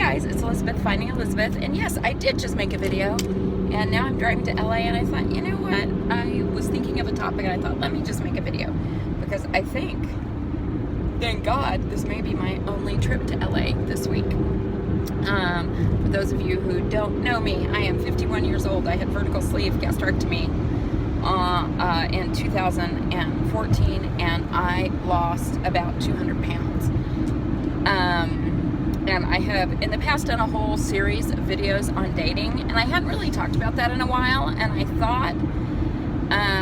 guys, it's Elizabeth finding Elizabeth, and yes, I did just make a video, and now I'm driving to LA, and I thought, you know what, I was thinking of a topic, and I thought, let me just make a video, because I think, thank God, this may be my only trip to LA this week. For those of you who don't know me, I am 51 years old. I had vertical sleeve gastrectomy in 2014, and I lost about 200 pounds. And I have in the past done a whole series of videos on dating, and I hadn't really talked about that in a while, and I thought,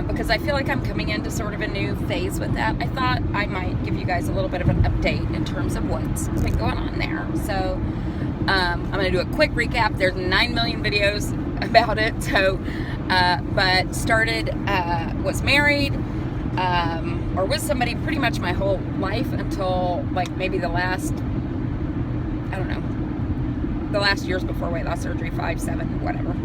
because I feel like I'm coming into sort of a new phase with that, I thought I might give you guys a little bit of an update in terms of what's been going on there. So I'm going to do a quick recap. There's 9 million videos about it. So, but started, was married, or with somebody pretty much my whole life until like maybe the last, I don't know, the last years before weight loss surgery, 5, 7, whatever.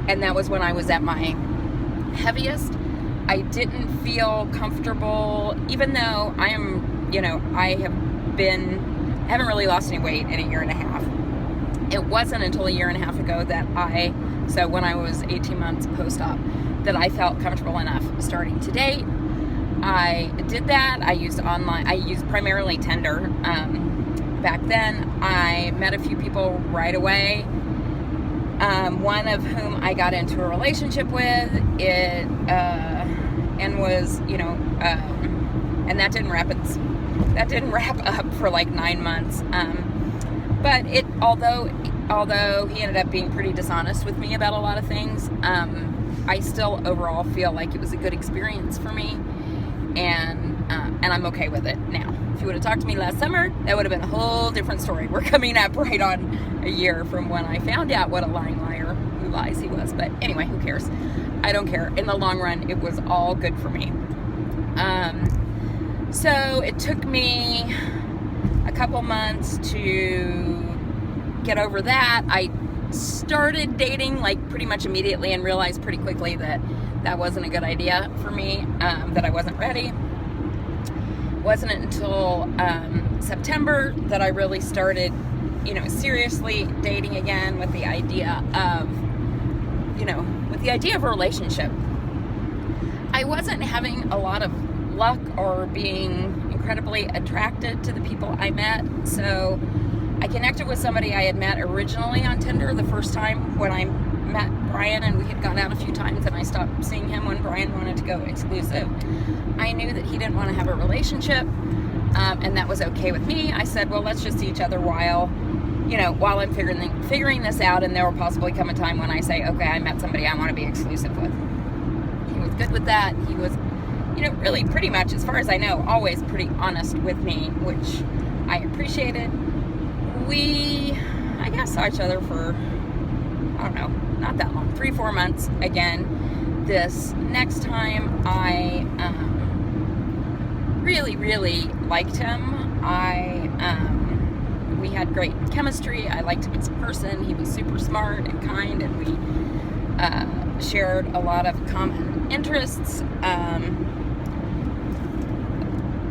And that was when I was at my heaviest. I didn't feel comfortable, even though I am, you know, I haven't really lost any weight in a year and a half. It wasn't until a year and a half ago that so when I was 18 months post-op, that I felt comfortable enough starting to date. I did that. I used primarily Tinder. Back then, I met a few people right away. One of whom I got into a relationship with, and was, you know, and that didn't wrap up for like 9 months. But although he ended up being pretty dishonest with me about a lot of things, I still overall feel like it was a good experience for me, and I'm okay with it now. If you would have talked to me last summer, that would have been a whole different story. We're coming up right on a year from when I found out what a lying liar who lies he was. But anyway, who cares? I don't care. In the long run, it was all good for me. So it took me a couple months to get over that. I started dating like pretty much immediately and realized pretty quickly that that wasn't a good idea for me, that I wasn't ready. Wasn't until September that I really started, you know, seriously dating again with the idea of, you know, a relationship. I wasn't having a lot of luck or being incredibly attracted to the people I met, so I connected with somebody I had met originally on Tinder the first time when I met Brian, and we had gone out a few times, and I stopped seeing him when Brian wanted to go exclusive. I knew that he didn't want to have a relationship, and that was okay with me. I said, well, let's just see each other while I'm figuring this out, and there will possibly come a time when I say, okay, I met somebody I want to be exclusive with. He was good with that. He was, you know, really pretty much, as far as I know, always pretty honest with me, which I appreciated. We, I guess, saw each other for, I don't know, not that long, 3-4 months again. This next time, I really, really liked him. We had great chemistry. I liked him as a person. He was super smart and kind, and we shared a lot of common interests.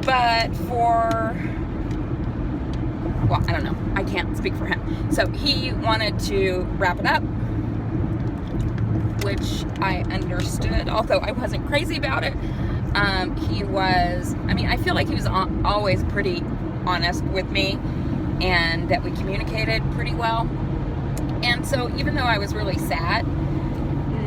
But well, I don't know. I can't speak for him. So he wanted to wrap it up, which I understood, although I wasn't crazy about it. I feel like he was always pretty honest with me, and that we communicated pretty well. And so even though I was really sad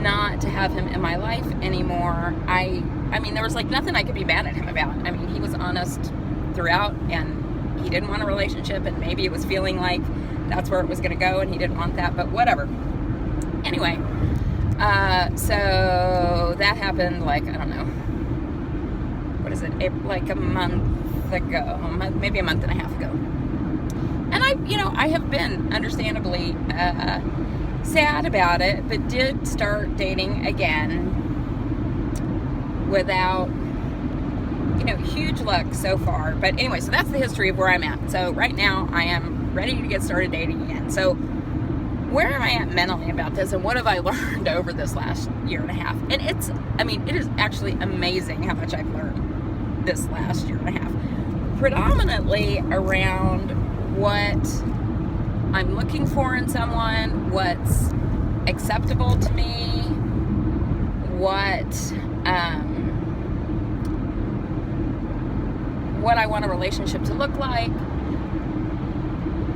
not to have him in my life anymore, there was like nothing I could be mad at him about. I mean, he was honest throughout, and he didn't want a relationship, and maybe it was feeling like that's where it was going to go, and he didn't want that, but whatever. Anyway, so that happened like, I don't know, what is it, like a month ago, maybe a month and a half ago. And I have been understandably sad about it, but did start dating again without, huge luck so far. But anyway, so that's the history of where I'm at. So right now I am ready to get started dating again. So where am I at mentally about this, and what have I learned over this last year and a half? And it is actually amazing how much I've learned this last year and a half. predominantly around what I'm looking for in someone, what's acceptable to me, what I want a relationship to look like.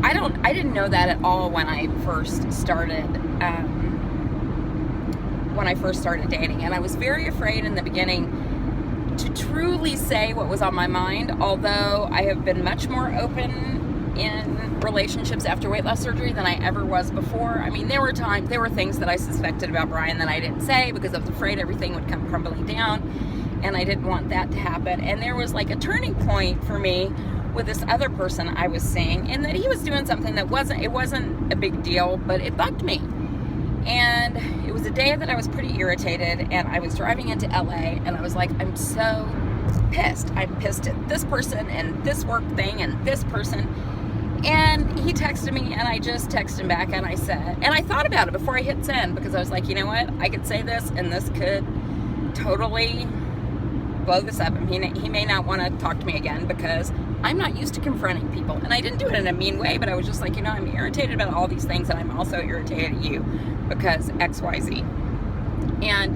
I didn't know that at all when I first started dating, and I was very afraid in the beginning to truly say what was on my mind, although I have been much more open in relationships after weight loss surgery than I ever was before. I mean, there were things that I suspected about Brian that I didn't say because I was afraid everything would come crumbling down, and I didn't want that to happen. And there was like a turning point for me with this other person I was seeing, and that he was doing something that wasn't a big deal, but it bugged me. And it was a day that I was pretty irritated, and I was driving into LA, and I was like, I'm so pissed. I'm pissed at this person and this work thing and this person. And he texted me, and I just texted him back, and I said, and I thought about it before I hit send, because I was like, you know what, I could say this, and this could totally blow this up, and he may not want to talk to me again, because I'm not used to confronting people. And I didn't do it in a mean way, but I was just like, you know, I'm irritated about all these things, and I'm also irritated at you because XYZ. And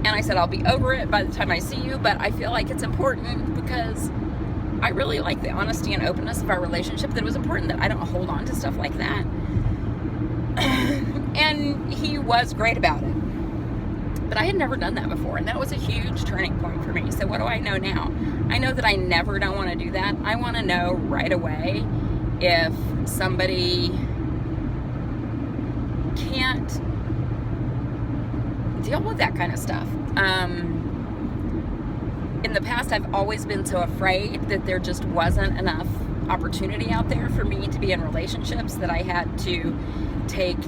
I said, I'll be over it by the time I see you, but I feel like it's important because I really like the honesty and openness of our relationship, that it was important that I don't hold on to stuff like that. And he was great about it. But I had never done that before, and that was a huge turning point for me. So what do I know now? I know that I never don't want to do that. I want to know right away if somebody can't deal with that kind of stuff. In the past, I've always been so afraid that there just wasn't enough opportunity out there for me to be in relationships, that I had to take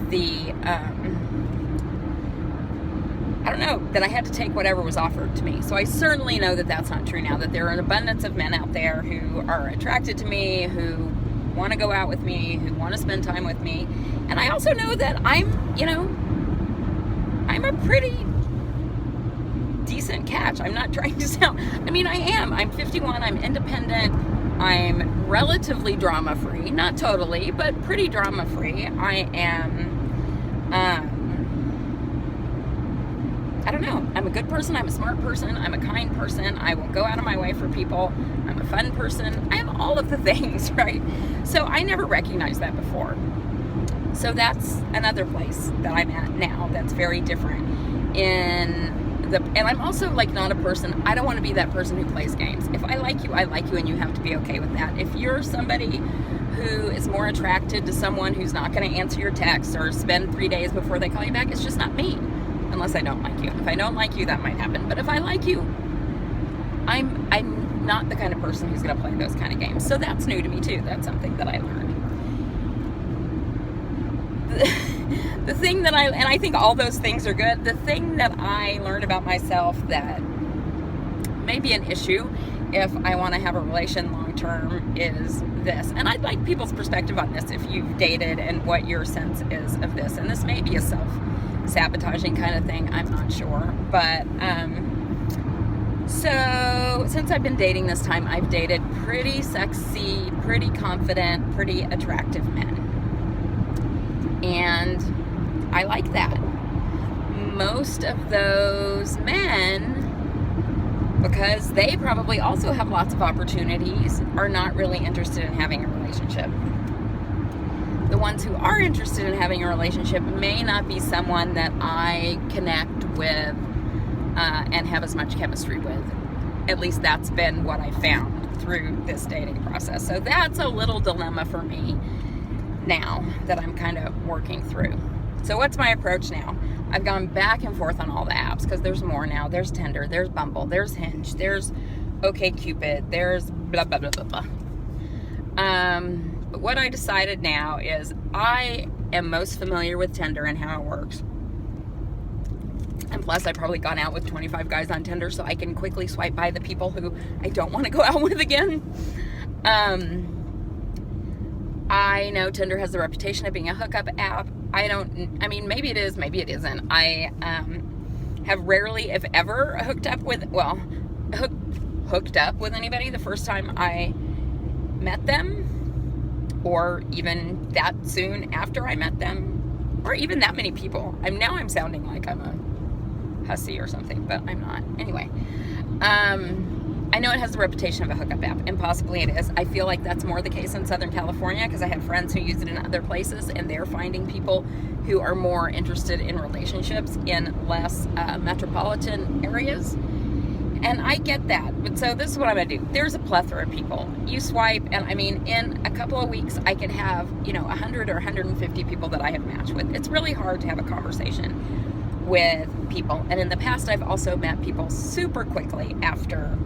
that I had to take whatever was offered to me. So I certainly know that that's not true now, that there are an abundance of men out there who are attracted to me, who want to go out with me, who want to spend time with me. And I also know that I'm a pretty decent catch. I'm not trying to sound, I mean, I am. I'm 51, I'm independent, I'm relatively drama-free, not totally, but pretty drama-free. I am, I don't know, I'm a good person, I'm a smart person, I'm a kind person, I will go out of my way for people, I'm a fun person, I have all of the things, right? So I never recognized that before. So that's another place that I'm at now that's very different. And I'm also like not a person, I don't want to be that person who plays games. If I like you, and you have to be okay with that. If you're somebody who is more attracted to someone who's not going to answer your text or spend 3 days before they call you back, it's just not me. Unless I don't like you. If I don't like you, that might happen. But if I like you, I'm not the kind of person who's going to play those kind of games. So that's new to me too. That's something that I learned. The thing that and I think all those things are good. The thing that I learned about myself that may be an issue if I want to have a relation long term is this. And I'd like people's perspective on this if you've dated and what your sense is of this. And this may be a self-sabotaging kind of thing, I'm not sure. But so since I've been dating this time, I've dated pretty sexy, pretty confident, pretty attractive men. And I like that. Most of those men, because they probably also have lots of opportunities, are not really interested in having a relationship. The ones who are interested in having a relationship may not be someone that I connect with and have as much chemistry with. At least that's been what I found through this dating process. So that's a little dilemma for me now that I'm kind of working through. So what's my approach now? I've gone back and forth on all the apps because there's more now. There's Tinder, there's Bumble, there's Hinge, there's OkCupid, there's blah, blah, blah, blah, blah. But what I decided now is I am most familiar with Tinder and how it works. And plus, I've probably gone out with 25 guys on Tinder, so I can quickly swipe by the people who I don't want to go out with again. I know Tinder has the reputation of being a hookup app. Maybe it is, maybe it isn't. I have rarely, if ever, hooked hooked up with anybody the first time I met them, or even that soon after I met them, or even that many people. I'm sounding like I'm a hussy or something, but I'm not. Anyway, I know it has the reputation of a hookup app, and possibly it is. I feel like that's more the case in Southern California, because I have friends who use it in other places, and they're finding people who are more interested in relationships in less metropolitan areas. And I get that. But so this is what I'm going to do. There's a plethora of people. You swipe, and I mean, in a couple of weeks, I could have, 100 or 150 people that I have matched with. It's really hard to have a conversation with people. And in the past, I've also met people super quickly after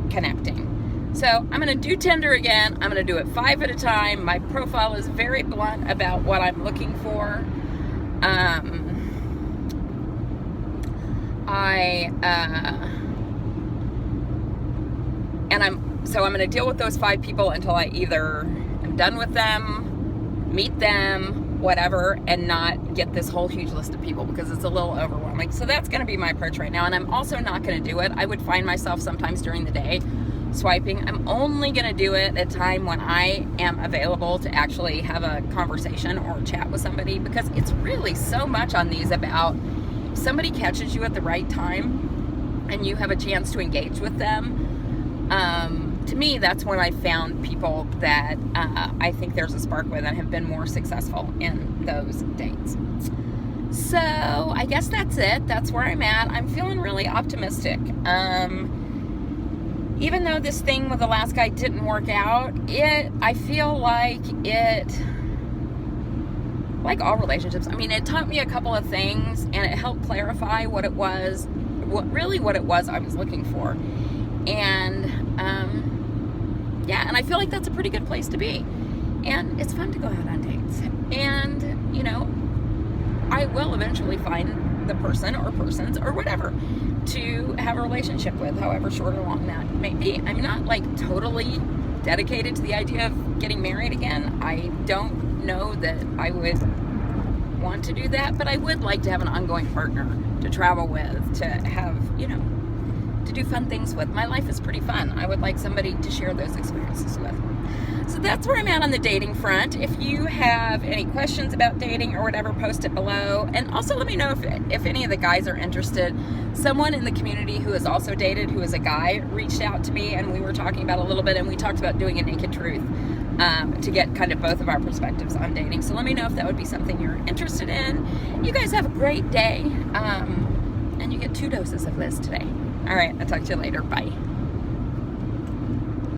connecting. So I'm going to do Tinder again. I'm going to do it 5 at a time. My profile is very blunt about what I'm looking for. I'm going to deal with those 5 people until I either am done with them, meet them, whatever, and not get this whole huge list of people, because it's a little overwhelming. So that's going to be my approach right now. And I'm also not going to do it. I would find myself sometimes during the day swiping. I'm only going to do it at a time when I am available to actually have a conversation or chat with somebody, because it's really so much on these about if somebody catches you at the right time and you have a chance to engage with them. To me, that's when I found people that I think there's a spark with and have been more successful in those dates. So I guess that's it. That's where I'm at. I'm feeling really optimistic. Even though this thing with the last guy didn't work out, I feel like like all relationships, I mean, it taught me a couple of things, and it helped clarify what it was I was looking for. And and I feel like that's a pretty good place to be. And it's fun to go out on dates. And, I will eventually find the person or persons or whatever to have a relationship with, however short or long that may be. I'm not like totally dedicated to the idea of getting married again. I don't know that I would want to do that, but I would like to have an ongoing partner to travel with, to have, to do fun things with. My life is pretty fun. I would like somebody to share those experiences with. So that's where I'm at on the dating front. If you have any questions about dating or whatever, post it below. And also let me know if any of the guys are interested. Someone in the community who has also dated, who is a guy, reached out to me, and we were talking about a little bit, and we talked about doing a Naked Truth to get kind of both of our perspectives on dating. So let me know if that would be something you're interested in. You guys have a great day. And you get 2 doses of this today. All right, I'll talk to you later. Bye.